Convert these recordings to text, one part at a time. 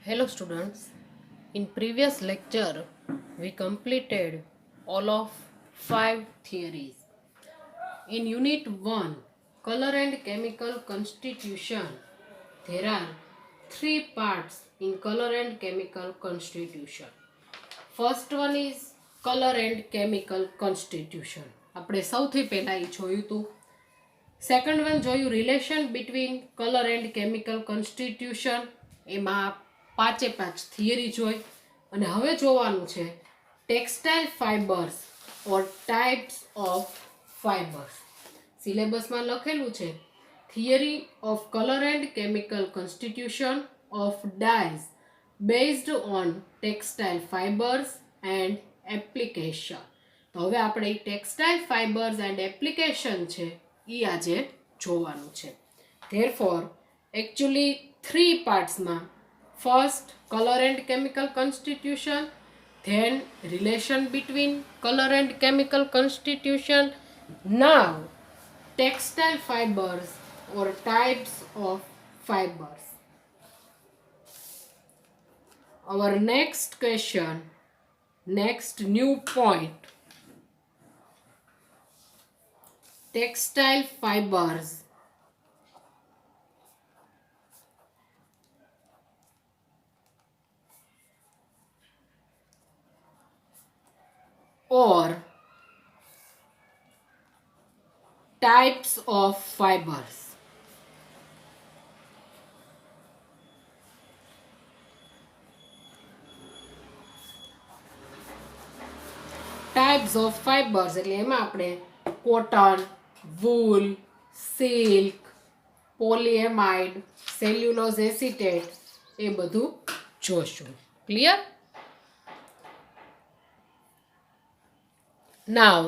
Hello students, in previous lecture we completed all of 5 theories. In unit 1, color and chemical constitution, there are 3 parts in color and chemical constitution. First one is color and chemical constitution. આપણે સૌથી પહેલા એ જોયું હતું. Second one જોયું relation between colour and chemical constitution. એમાં 5 theory જોઈ. અને હવે જોવાનું છે textile fibres or types of fibres. સિલેબસમાં લખેલું છે theory of colour and chemical constitution of dyes based on textile fibres and application. તો હવે આપણે ટેક્સટાઇલ ફાઇબર્સ એન્ડ એપ્લિકેશન છે એ આજે જોવાનું છે. ધેરફોર એકચ્યુઅલી 3 પાર્ટ્સમાં first colour and chemical constitution, then relation between colour and chemical constitution, now textile fibres or types of fibres. Our next question, next new point, textile fibers or types of fibers. Types of fibres એટલે એમાં આપણે cotton, wool, silk, polyamide, cellulose acetate એ બધું જોશું. Clear? Now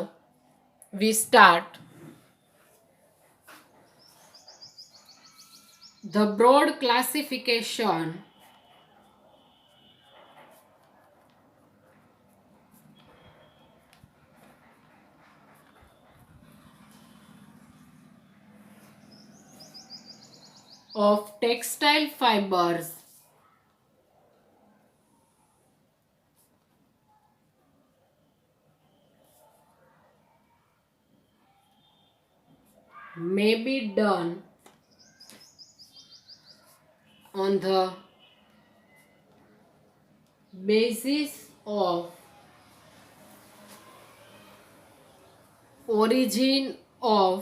we start the broad classification of textile fibers may be done on the basis of origin of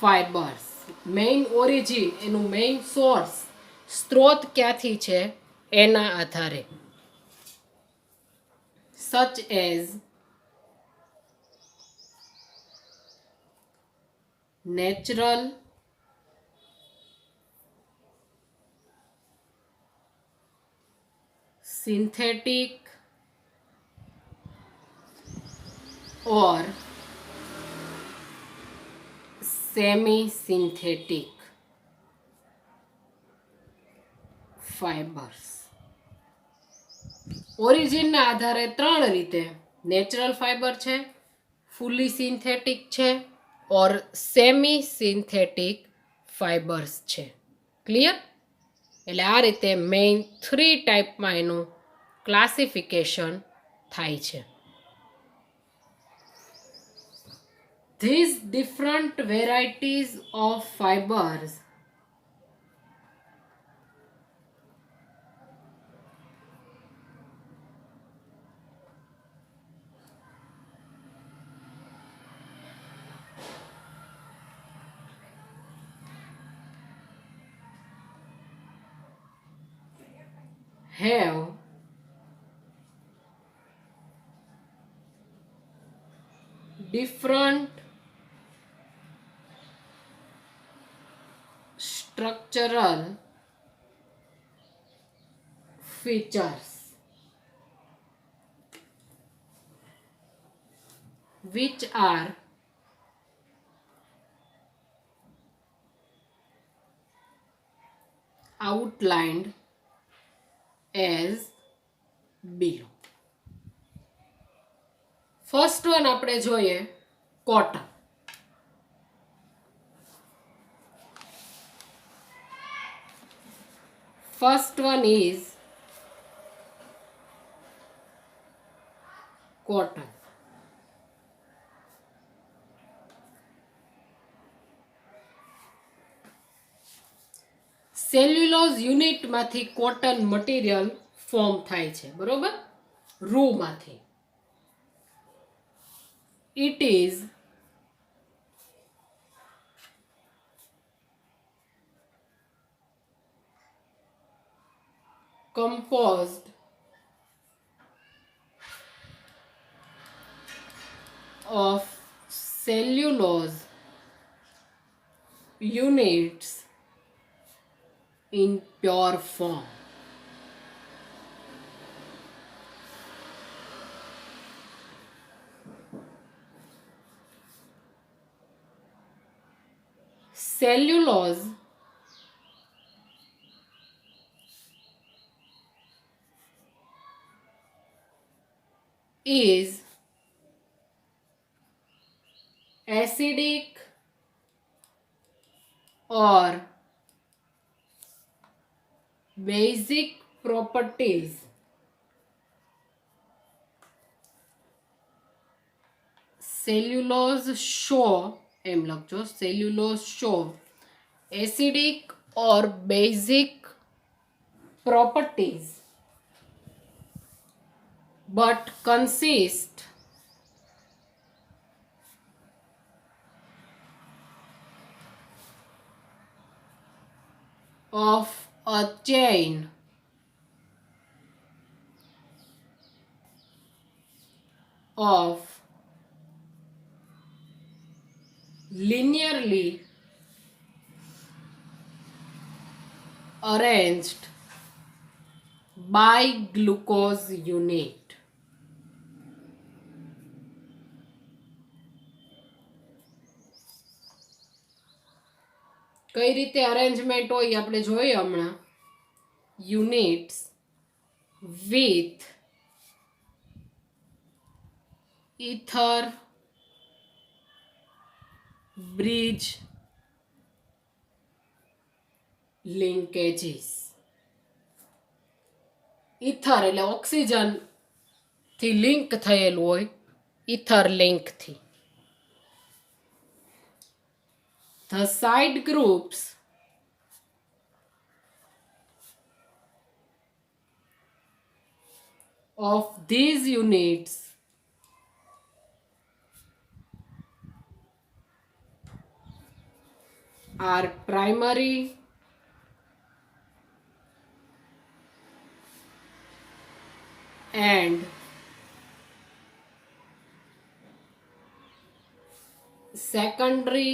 fibers. Main origin એનું main source સ્ત્રોત ક્યાંથી છે એના આધારે. Such as natural, synthetic or semi-synthetic fibers. ઓરિજિનના આધારે 3 રીતે natural fibre છે, fully synthetic છે ઓર સેમી સિન્થેટિક ફાઇબર્સ છે. ક્લિયર? એટલે આ રીતે મેઇન 3 ટાઈપમાં એનું ક્લાસિફિકેશન થાય છે. These different varieties of fibers have different structural features which are outlined as below. First one આપણે જોઈએ cotton. First one is cotton. Cellulose યુનિટમાંથી કોટન મટીરિયલ ફોર્મ થાય છે, બરોબર, રૂમાંથી. It is composed of cellulose units in pure form. Cellulose is acidic or basic properties cellulose show, એમ લખજો, cellulose show acidic or basic properties but consist of a chain of linearly arranged bi-glucose unit. કઈ રીતે arrangement હોય આપણે જોઈએ હમણાં. Units with ether bridge linkages. Ether એટલે oxygen થી link થયેલું હોય, ઇથર લિંક થી. The side groups of these units are primary and secondary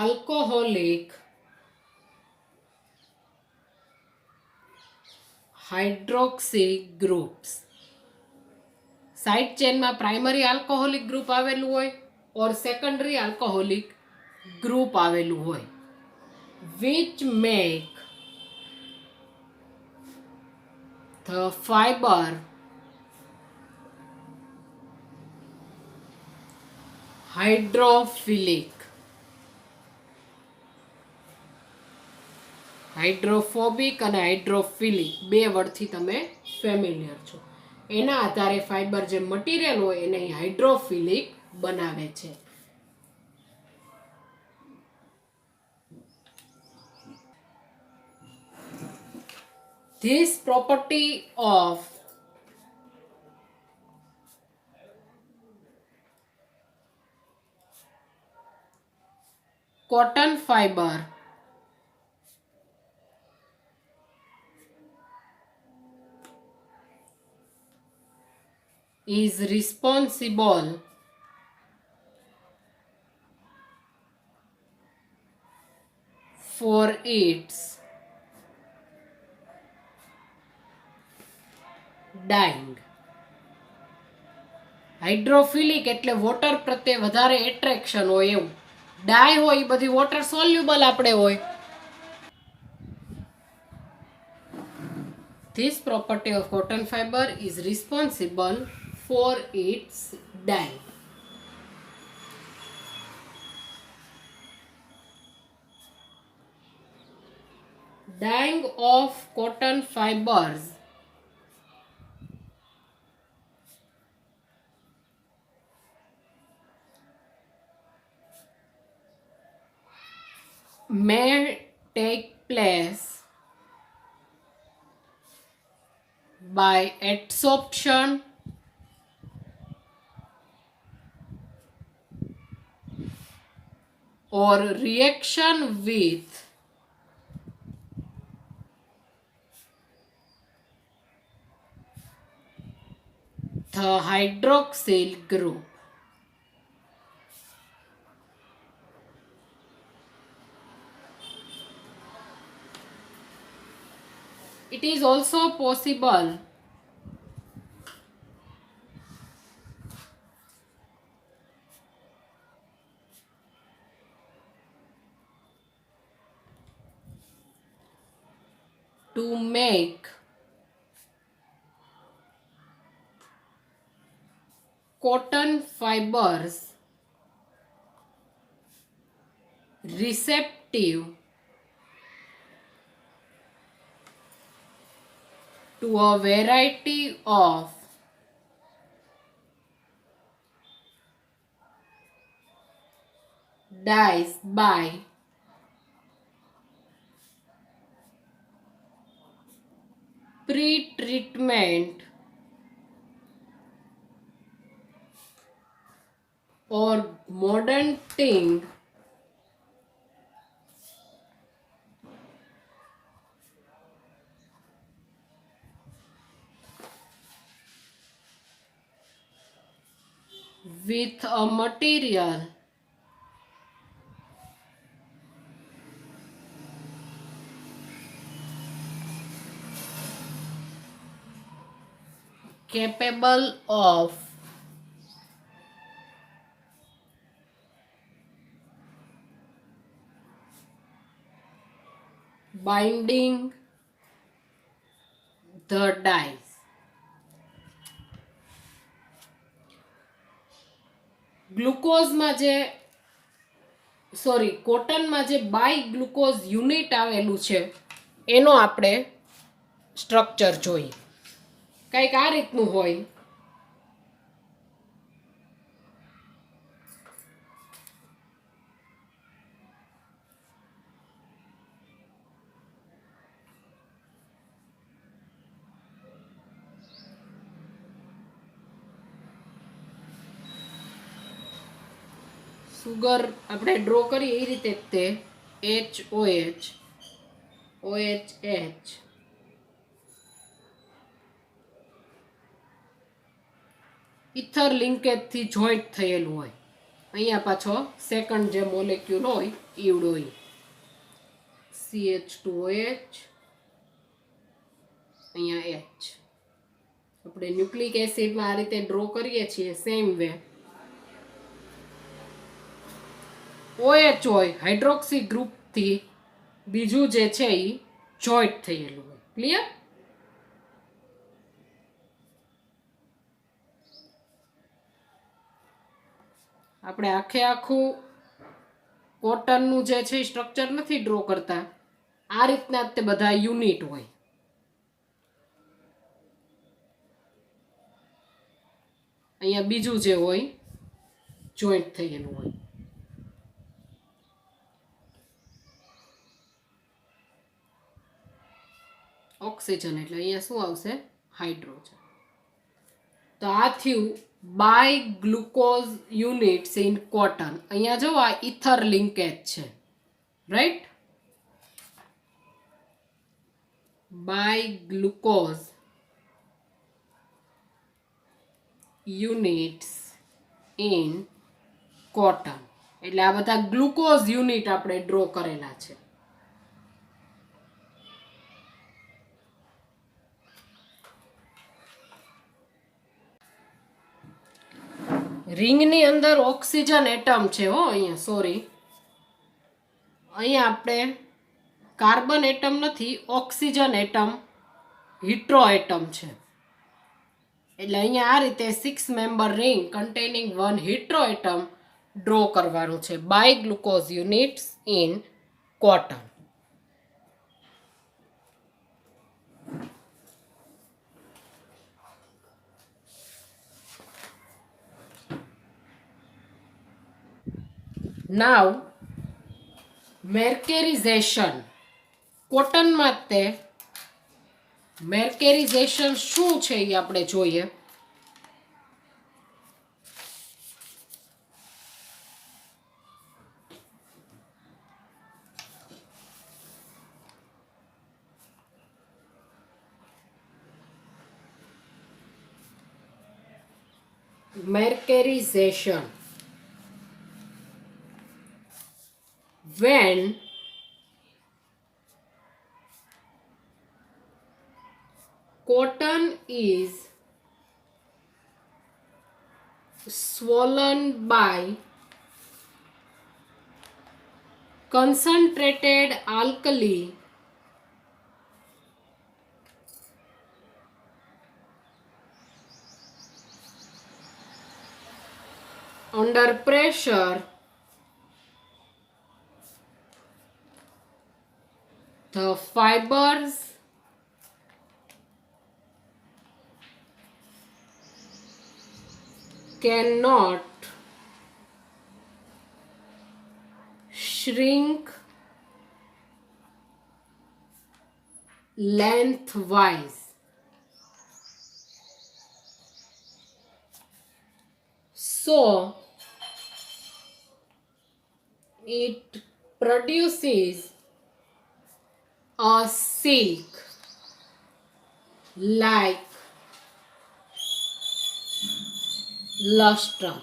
alcoholic hydroxy groups. Side ચેનમાં પ્રાઇમરી આલ્કોહોલિક ગ્રુપ આવેલું હોય ઓર સેકન્ડરી આલ્કોહોલિક ગ્રુપ આવેલું હોય, which make the fiber hydrophilic. Hydrophobic અને હાઇડ્રોફિલિક બે વર્ડથી તમે ફેમિલિયર છો. એના આધારે ફાઇબર જે મટીરિયલ હોય એને હાઇડ્રોફિલિક બનાવે છે. This property of cotton fiber is responsible for its dyeing. Hydrophilic એટલે વોટર પ્રત્યે વધારે એટ્રેક્શન હોય એવું. ડાય હોય એ બધી વોટર સોલ્યુબલ આપણે હોય. This property of cotton fiber is responsible for its dyeing. dyeing of cotton fibers may take place by adsorption or reaction with the hydroxyl group. It is also possible to make cotton fibers receptive to a variety of dyes by pre-treatment or molding with a material capable of binding the dyes. ગ્લુકોઝમાં જે કોટનમાં જે by glucose unit આવેલું છે એનો આપણે structure જોઈએ. કંઈક આ રીતનું હોય. સુગર આપણે ડ્રો કરીએ એ રીતે તે HOH OHH ઇથર લિંકેજથી જોઈન્ટ થયેલું હોય. અહીંયા પાછો સેકન્ડ જે મોલેક્યુલ હોય ઈવડો હોય CH2OH અહીંયા H. આપણે ન્યુક્લિક એસિડમાં આ રીતે ડ્રો કરીએ છીએ સેમ વે. OH હોય હાઇડ્રોક્સી ગ્રુપથી બીજું જે છે એ જોઈન્ટ થયેલું હોય. ક્લિયર? આપણે આખું કોટનનું જે છે સ્ટ્રક્ચર નથી ડ્રો કરતા. આ રીતના તે બધા યુનિટ હોય. અહીંયા બીજું જે હોય જોઈન્ટ થયેલું હોય. ઓક્સિજન એટલે અહીંયા શું આવશે? હાઇડ્રોજન. તો આ થયું by glucose units in cotton. અહીંયા જો આ ઇથર લિંકેજ છે, right? By glucose units in cotton એટલે આ બધા ગ્લુકોઝ યુનિટ આપણે ડ્રો કરેલા છે. રિંગની અંદર ઓક્સિજન એટમ છે અહીંયા અહીંયા આપણે કાર્બન એટમ નથી, ઓક્સિજન એટમ હિટ્રો એટમ છે. એટલે અહીંયા આ રીતે 6 member ring containing 1 hetero atom draw કરવાનું છે by glucose units in cotton. Now mercerization, કોટનમાં તે મેર્કેરિઝેશન શું છે એ આપણે જોઈએ. Mercerization, when cotton is swollen by concentrated alkali under pressure, the fibers cannot shrink lengthwise. So it produces a silk like luster.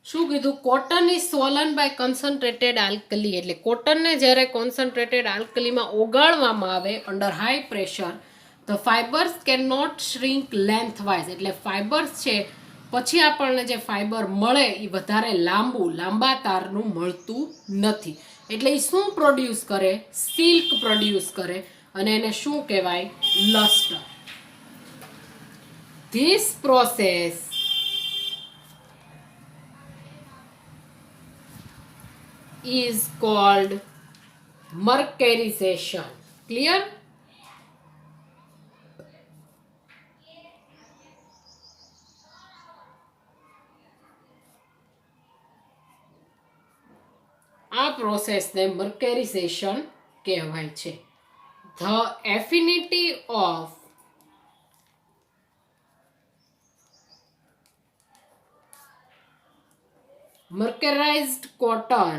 શું કીધું? Cotton is swollen by concentrated alkali, એટલે કોટનને જ્યારે કોન્સન્ટ્રેટેડ આલ્કલીમાં ઓગાળવામાં આવે under high pressure, the fibres can not shrink lengthwise, એટલે fibres છે પછી આપણને જે ફાઇબર મળે એ વધારે લાંબા તારનું મળતું નથી. એટલે એ શું પ્રોડ્યુસ કરે? સિલ્ક પ્રોડ્યુસ કરે, અને એને શું કહેવાય? Lustre. This process is called mercerization. Clear? આ પ્રોસેસને mercerization કહેવાય છે. The affinity of mercerized cotton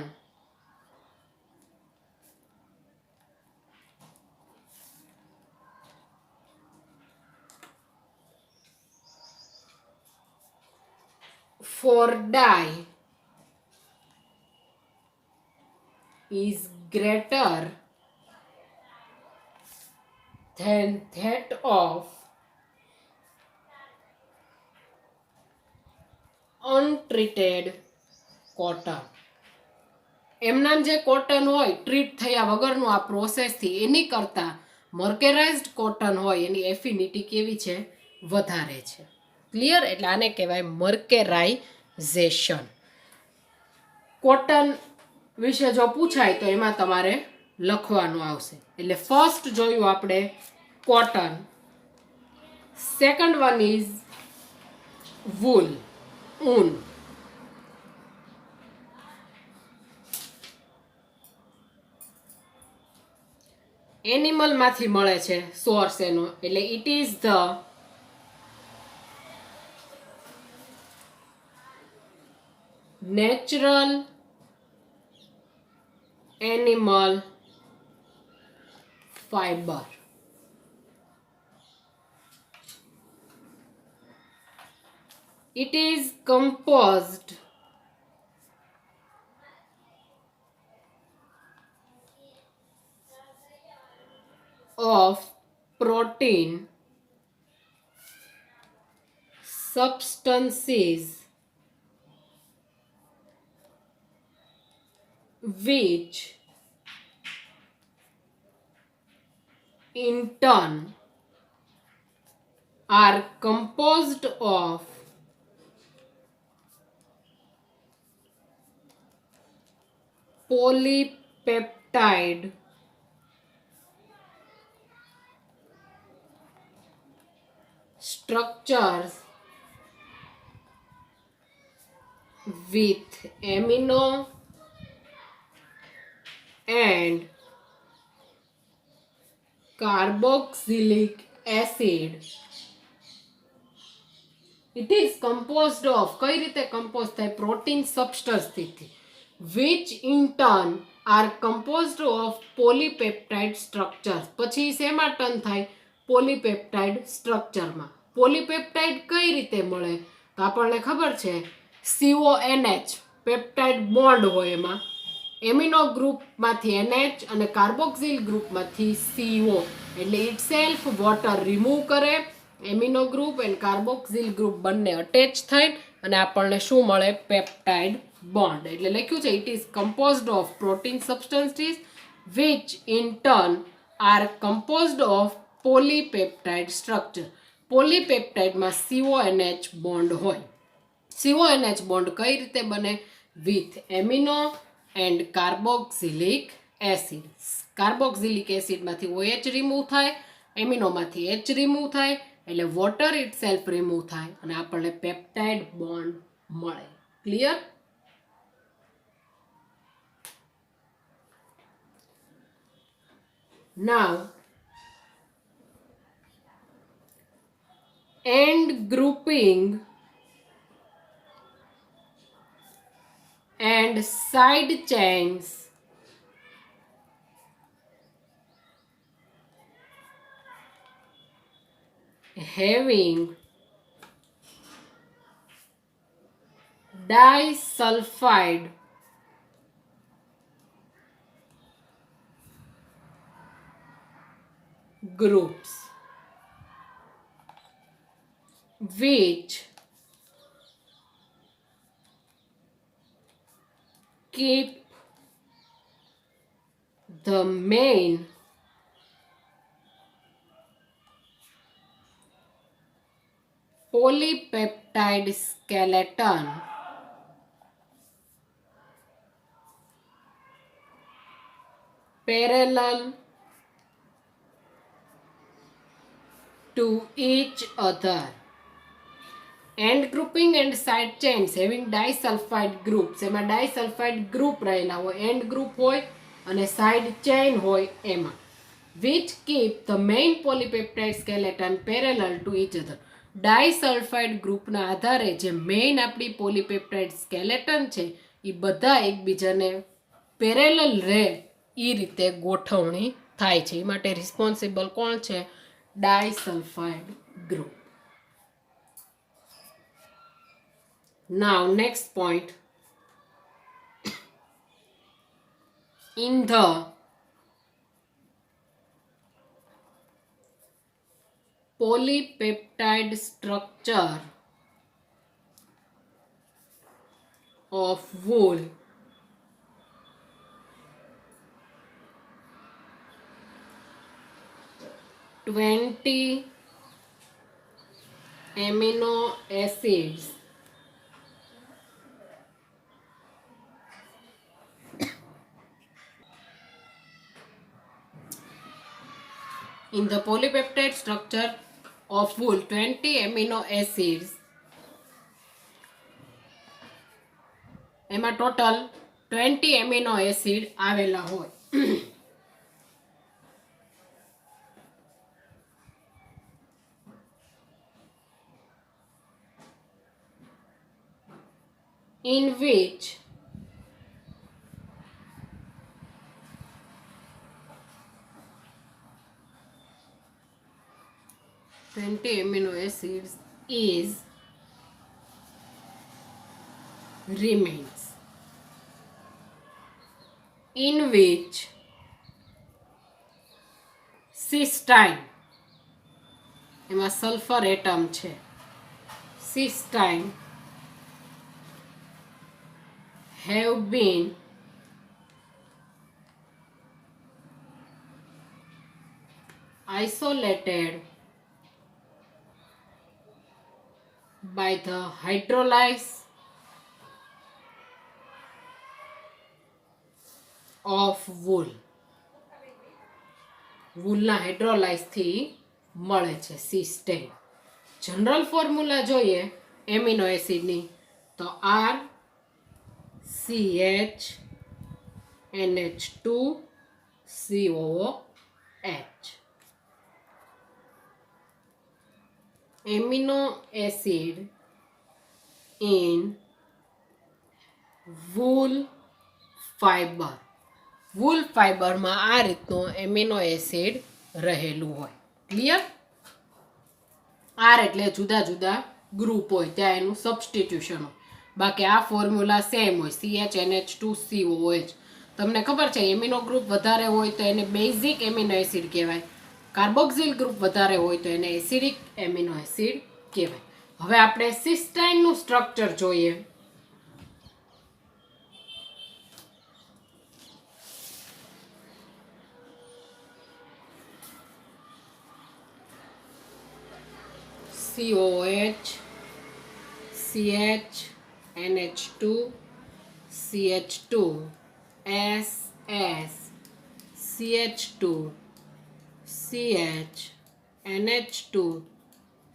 for dye is greater than that of untreated cotton. એમનામ જે કોટન હોય ટ્રીટ થયા વગરનું આ પ્રોસેસથી, એની કરતાં મર્કેરાઇઝ્ડ કોટન હોય એની એફિનિટી કેવી છે? વધારે છે. ક્લિયર? એટલે આને કહેવાય મર્કેરાઇઝેશન. કોટન વિશે જો પૂછાય તો એમાં તમારે લખવાનું આવશે. એટલે ફર્સ્ટ જોયું આપણે cotton, second one is wool, ઊન. એનિમલમાંથી મળે છે સોર્સ એનો, એટલે it is the natural animal fiber. It is composed of protein substances which in turn are composed of polypeptide structures with amino and carboxylic acid. It is composed of કઈ રીતે compose થાય protein સબસ્ટન્સથી which in turn are composed of polypeptide structures. પછી શેમાં turn થાય polypeptide સ્ટ્રક્ચરમાં. Polypeptide કઈ રીતે મળે તો આપણને ખબર છે CONH પેપ્ટાઇડ બોન્ડ હોય એમાં એમિનો ગ્રુપમાંથી NH અને કાર્બોક્સિલ ગ્રુપમાંથી CO એટલે ઇટસેલ્ફ વોટર રિમૂવ કરે amino group and carboxyl group બંને અટેચ થાય અને આપણને શું મળે પેપ્ટાઇડ બોન્ડ. એટલે લખ્યું છે it is composed of protein substances which in turn are composed of polypeptide structure. પોલીપેપ્ટાઇડમાં CONH બોન્ડ હોય. CONH બોન્ડ કઈ રીતે બને with amino and carboxylic acid. Carboxylic એસિડમાંથી OH રિમૂવ થાય એમિનોમાંથી H રિમૂવ થાય એટલે વોટર ઇટસેલ્ફ રિમૂવ થાય અને આપણને પેપ્ટાઇડ બોન્ડ મળે. Clear? Now end grouping and side chains having disulfide groups which keep the main polypeptide skeleton parallel to each other. End grouping and side chains having disulfide groups. એમાં disulfide group રહેલા હોય, end group હોય અને side chain હોય એમાં. Which keep the main polypeptide skeleton parallel to each other. Disulphide ગ્રુપના આધારે જે મેઇન આપણી પોલીપેપ્ટાઇડ સ્કેલેટન છે એ બધા એકબીજાને પેરેલલ રહે એ રીતે ગોઠવણી થાય છે. એ માટે રિસ્પોન્સિબલ કોણ છે? Disulphide group. Now next point. In the polypeptide structure of wool, twenty amino acids in the polypeptide structure of wool, 20 amino acids એમાં ટોટલ 20 amino acid આવેલા હોય. in which amino acids is remains, in which cysteine એમાં sulphur atom છે cysteine have been isolated by the hydrolysis of wool. વૂલના હાઇડ્રોલાઇઝથી મળે છે cysteine. General formula જોઈએ એમિનો એસિડની તો R CH amino acid in wool fiber. Wool ફાઈબરમાં આ રીતનું એમિનો એસિડ રહેલું હોય. ક્લિયર? આર એટલે જુદા જુદા ગ્રુપ હોય ત્યાં એનું સબસ્ટિટ્યુશન હોય. બાકી આ ફોર્મ્યુલા સેમ હોય, CHNH2COOH. તમને ખબર છે એમિનો ગ્રુપ વધારે હોય તો એને બેઝિક એમિનો એસિડ કહેવાય, કાર્બોક્સિલ ગ્રુપ વધારે હોય તો એને એસિડિક એમિનો એસિડ કહેવાય. હવે આપણે સિસ્ટાઇનનું સ્ટ્રક્ચર જોઈએ. COH, CH, NH2, CH2, S, CH2, CH, NH2,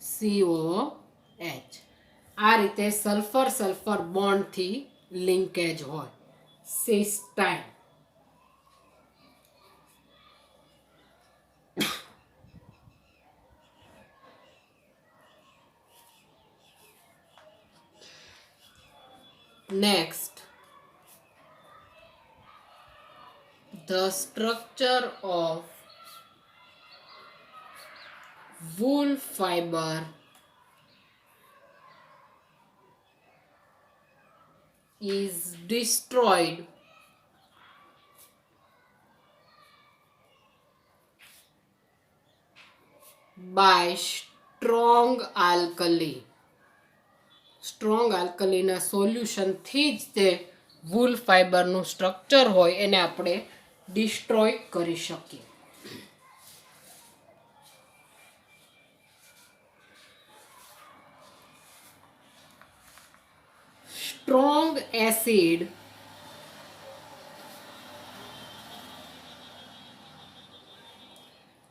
COH. આ રીતે સલ્ફર સલ્ફર બોન્ડથી લિંકેજ હોય. સિસ્ટાઇન. Next, the structure of wool fiber is destroyed by strong alkali. Strong આલ્કલીના સોલ્યુશનથી જ તે વૂલ ફાઈબરનું સ્ટ્રક્ચર હોય એને આપણે ડિસ્ટ્રોય કરી શકીએ. Strong acid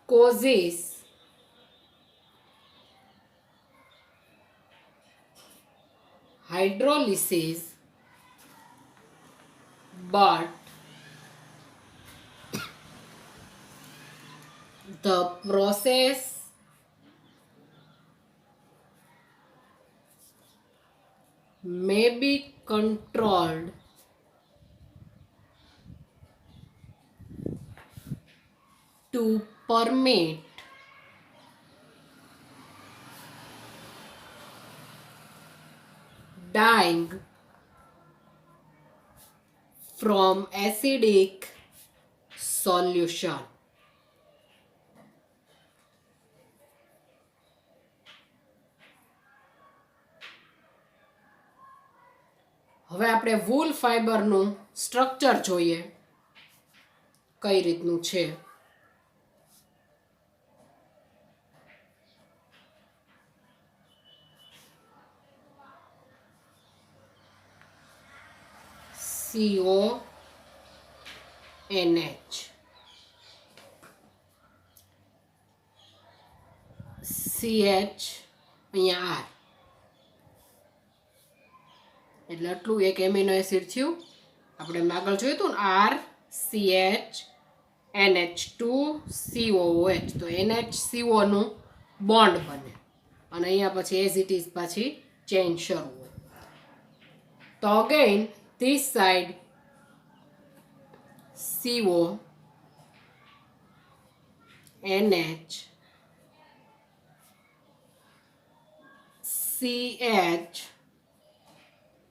causes hydrolysis, but the process may be controlled to permit dyeing from acidic solution. હવે આપણે વૂલ ફાઈબરનું સ્ટ્રક્ચર જોઈએ કઈ રીતનું છે. CONH, CH અહીંયા R એટલે આટલું એક એમિનો એસિડ થયું. આપણે આગળ જોયું હતું ને R CH NH2COOH તો NHCO નું બોન્ડ બને અને અહીંયા પછી એઝ ઇટ ઇઝ પાછી ચેઇન શરૂ હોય. તો again this side CO NH CH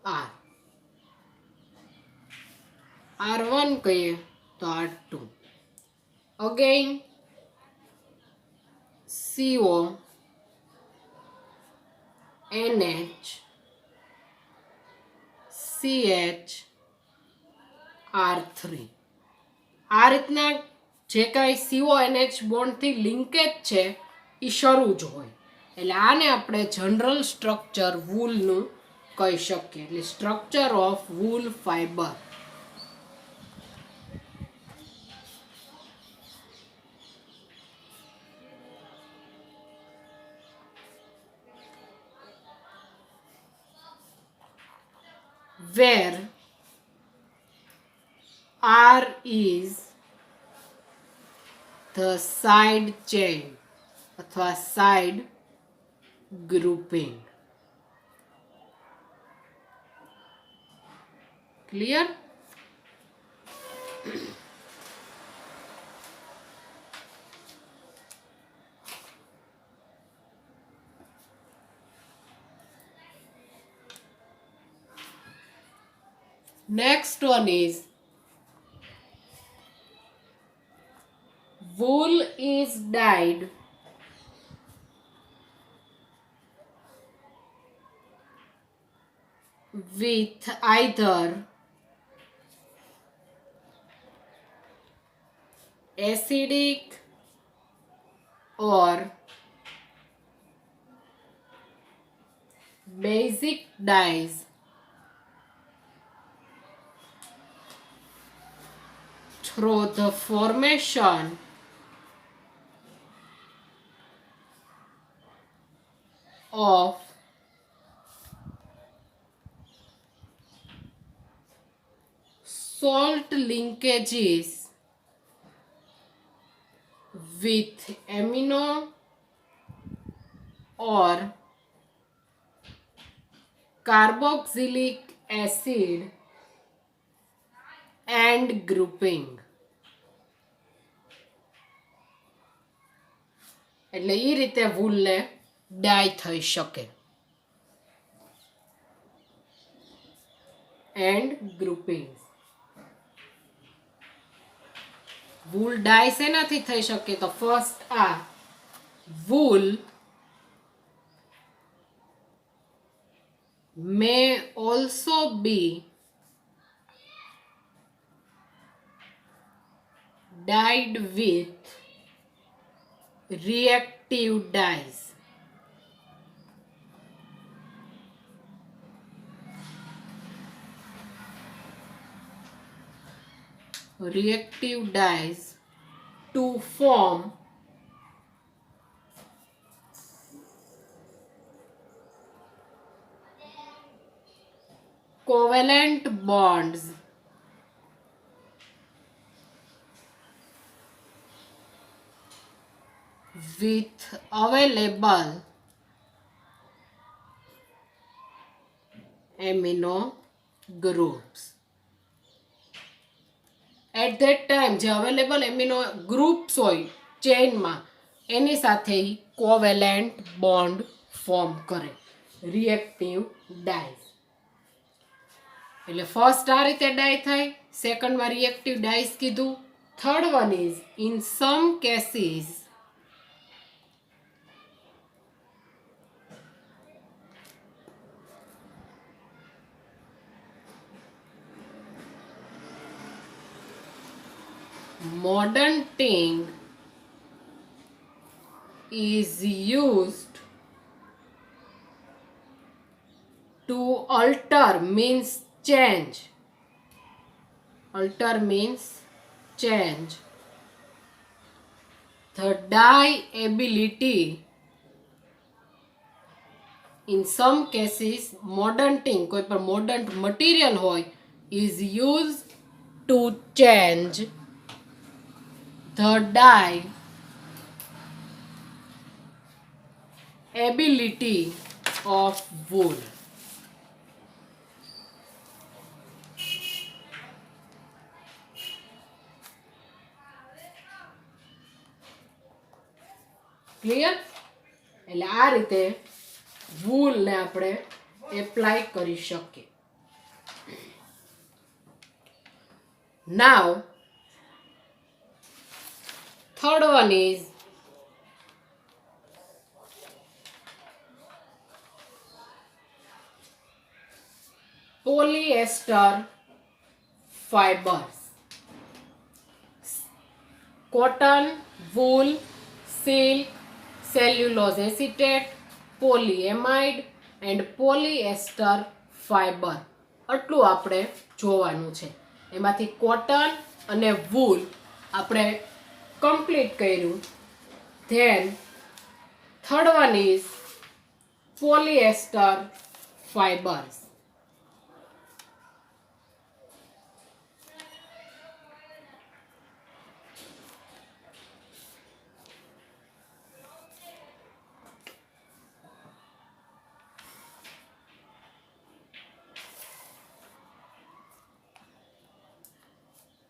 R R1 કહીએ તો R2 again CO NH CH R3 આ રીતના જે કાંઈ CONH બોન્ડથી લિંકેજ છે એ શરૂ જ હોય એટલે આને આપણે જનરલ સ્ટ્રક્ચર વૂલનું કહી શકીએ. એટલે structure of wool fibre. where is the side chain अथवा side grouping. Clear? Next one is wool is dyed with either acidic or basic dyes through the formation of salt linkages with amino or carboxylic acid and grouping. એટલે એ રીતે વૂલને ડાય થઈ શકે. And grouping. Wool ડાય શેનાથી થઈ શકે? તો first આ wool may also be dyed with reactive dyes. Reactive dyes to form covalent bonds with available amino groups. At that time જે available amino groups હોય ચેઇનમાં એની સાથે કોવેલેન્ટ બોન્ડ ફોર્મ કરે reactive dyes. એટલે ફર્સ્ટ આ રીતે ડાય થાય, સેકન્ડમાં રિએક્ટિવ ડાઈઝ કીધું. Third one is in sum cases modern ting is used to alter means change. Alter means change the dye ability. In some cases modern ting કોઈ પણ modern material હોય is used to change the dye ability of wool. Clear? એટલે આ રીતે વૂલને આપણે apply કરી શકીએ. Now third one is polyester fibers. Cotton, wool, silk, cellulose acetate, polyamide and polyester fiber. આટલું આપણે જોવાનું છે. એમાંથી કોટન અને વૂલ આપણે complete કર્યું. Then third one is polyester fibers.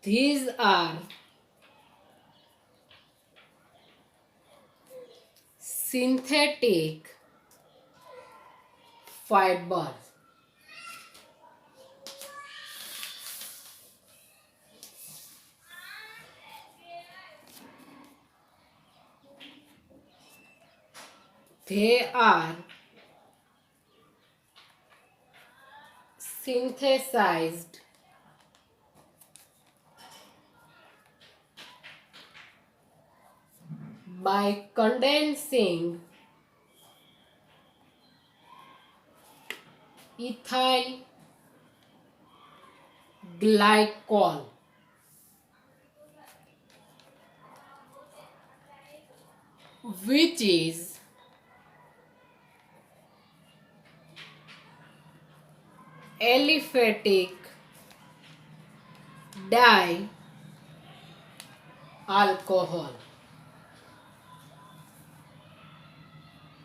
These are synthetic fibers. They are synthesized by condensing ethyl glycol, which is aliphatic dialcohol.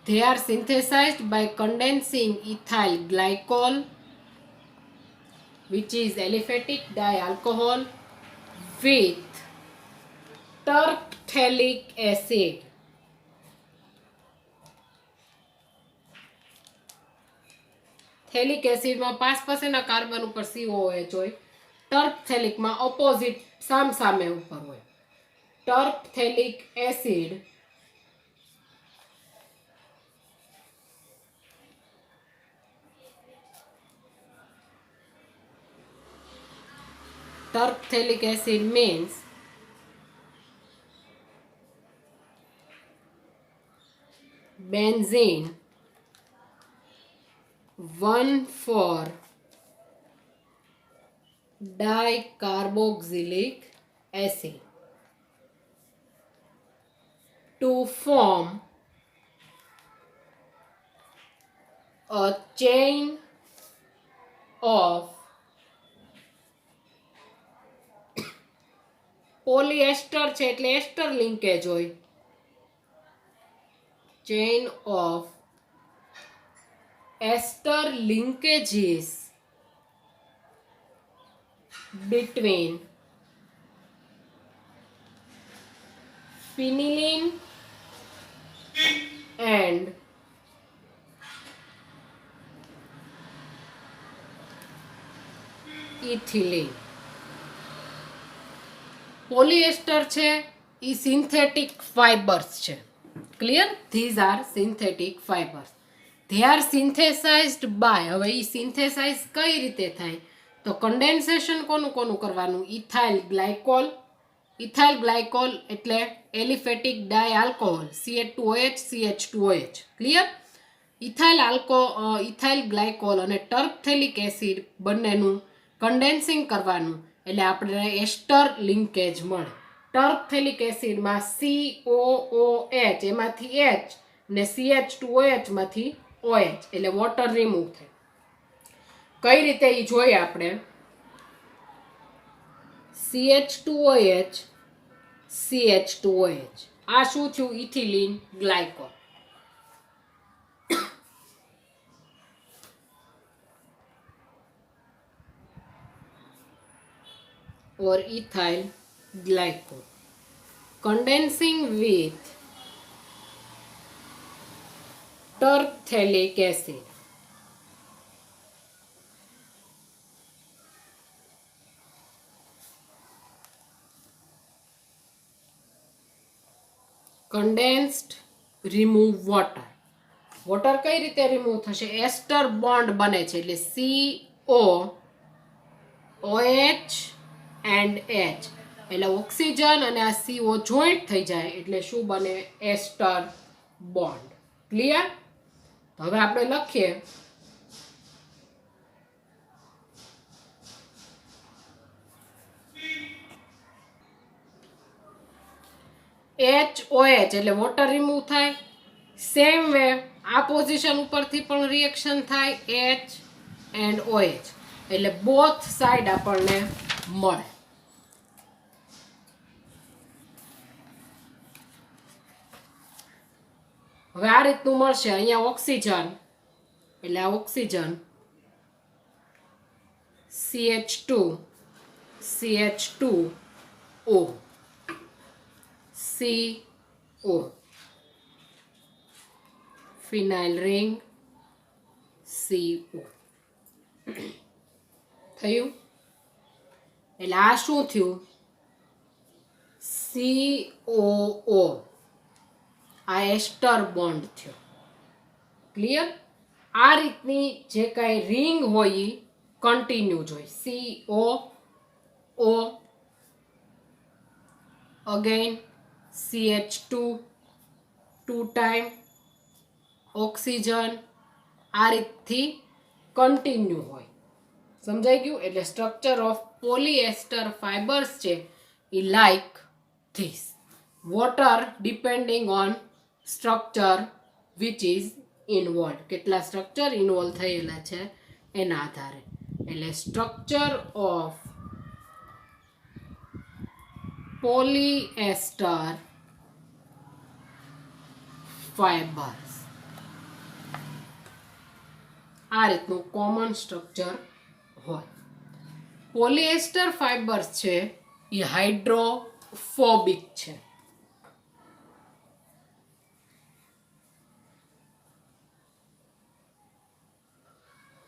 They are synthesized by condensing ethyl glycol, which is aliphatic dialcohol, with terphthallic acid. થેલિક એસિડમાં 5% carbon ઉપર COH હોય, ટર્પથેલિકમાં opposite સામસામે ઉપર હોય. ટર્પથેલિક acid Terphthallic acid means benzene 1,4-dicarboxylic acid to form a chain of polyester છે એટલે ester linkage હોય. Chain of ester linkages between phenylene and ethylene. Polyester છે એ સિન્થેટિક ફાઇબર્સ છે. Clear? These are synthetic fibres. They are synthesized by, હવે એ synthesise કઈ રીતે થાય તો કન્ડેન્સેશન કોનું કોનું કરવાનું? Ethyl glycol. ઇથાઇલ ગ્લાયકોલ એટલે aliphatic dialcohol, CH2OH CH2OH. Clear? Ethyl glycol અને ટર્પથેલિક એસિડ બંનેનું કન્ડેન્સિંગ કરવાનું એટલે આપણે એસ્ટર લિંકેજ મળે. ટર્પથેલિક એસિડમાં COOH એમાંથી H ને CH2OH માંથી OH એટલે વોટર રિમૂવ થાય. કઈ રીતે એ જોઈએ આપણે? CH2OH CH2OH આ શું થયું? Ethylene glycol. or ethyl glycol condensing with terphthallic acid. Condensed remove water. Water કઈ રીતે રિમૂવ થશે? એસ્ટર બોન્ડ બને છે એટલે COOH and H એટલે ઓક્સિજન અને આ CO જોઈન્ટ થઈ જાય એટલે શું બને? એસ્ટર બોન્ડ. ક્લિયર? હવે આપણે લખીએ HOH એટલે વોટર રિમૂવ થાય. સેમ વે આ પોઝિશન ઉપરથી પણ રિએક્શન થાય H and OH એટલે બોથ સાઈડ આપણને મળે. હવે આ રીતનું મળશે. અહીંયા ઓક્સિજન એટલે આ oxygen CH2 CH2O, CO, phenyl ring, CO. થયું? એટલે આ શું થયું? COO, આ એસ્ટર બોન્ડ થયો. ક્લિયર? આ રીતની જે કાંઈ રિંગ હોય એ કન્ટિન્યુ જોઈએ. CO, again CH2, 2 time oxygen, આ રીતથી કન્ટિન્યુ હોય. સમજાઈ ગયું? એટલે સ્ટ્રક્ચર ઓફ પોલિએસ્ટર ફાઇબર્સ છે એ like this. Water depending on structure which is involve. કેટલા સ્ટ્રક્ચર ઇન્વોલ્વ થયેલા છે એના આધારે. એટલે સ્ટ્રક્ચર ઓફ પોલિએસ્ટર ફાઇબર્સ આ રીતનું કોમન સ્ટ્રક્ચર હોય. પોલિએસ્ટર ફાઇબર્સ છે એ હાઇડ્રોફોબિક છે.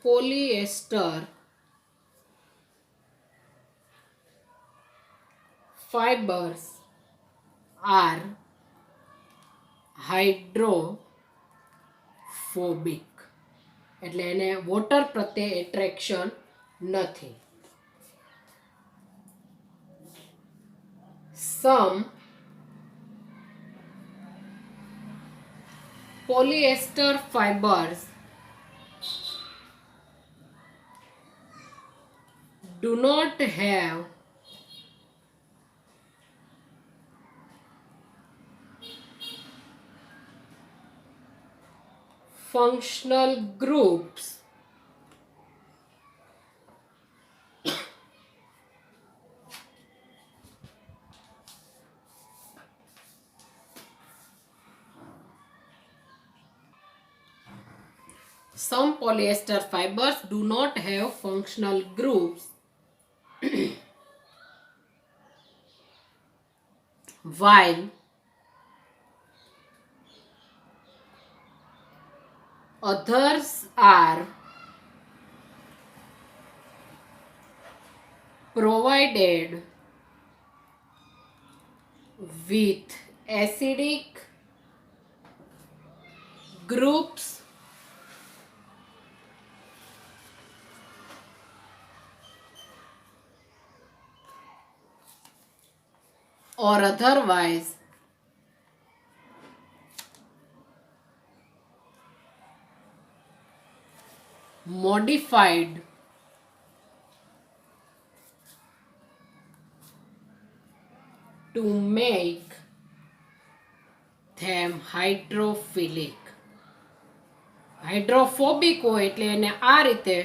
Polyester fibers are hydrophobic. એટલે એને વોટર પ્રત્યે એટ્રેક્શન નથી. Some polyester fibers do not have functional groups Some polyester fibers do not have functional groups while others are provided with acidic groups or otherwise modified to make them hydrophilic. Hydrophobic હોય એટલે એને આ રીતે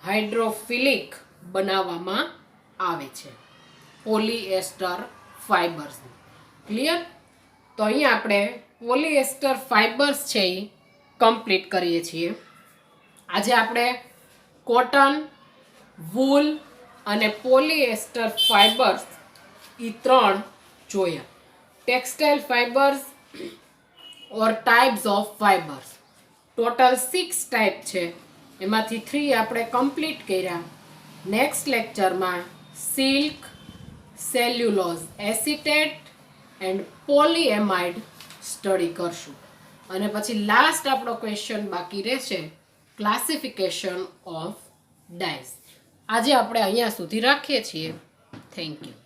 hydrophilic બનાવવામાં આવે છે polyester fibres. Clear? તો અહીં આપણે પોલિએસ્ટર ફાઇબર્સ છે એ કમ્પ્લીટ કરીએ છીએ. આજે આપણે કોટન, વૂલ અને પોલિએસ્ટર ફાઇબર્સ એ ત્રણ જોયા. Textile fibres or types of fibres total 6 type છે, એમાંથી 3 આપણે કમ્પ્લીટ કર્યા. નેક્સ્ટ લેક્ચરમાં silk, cellulose acetate and polyamide study કરશું. અને પછી લાસ્ટ આપણો ક્વેશ્ચન બાકી રહેશે, ક્લાસિફિકેશન ઓફ ડાયસ. આજે આપણે અહીંયા સુધી રાખીએ છીએ. Thank you.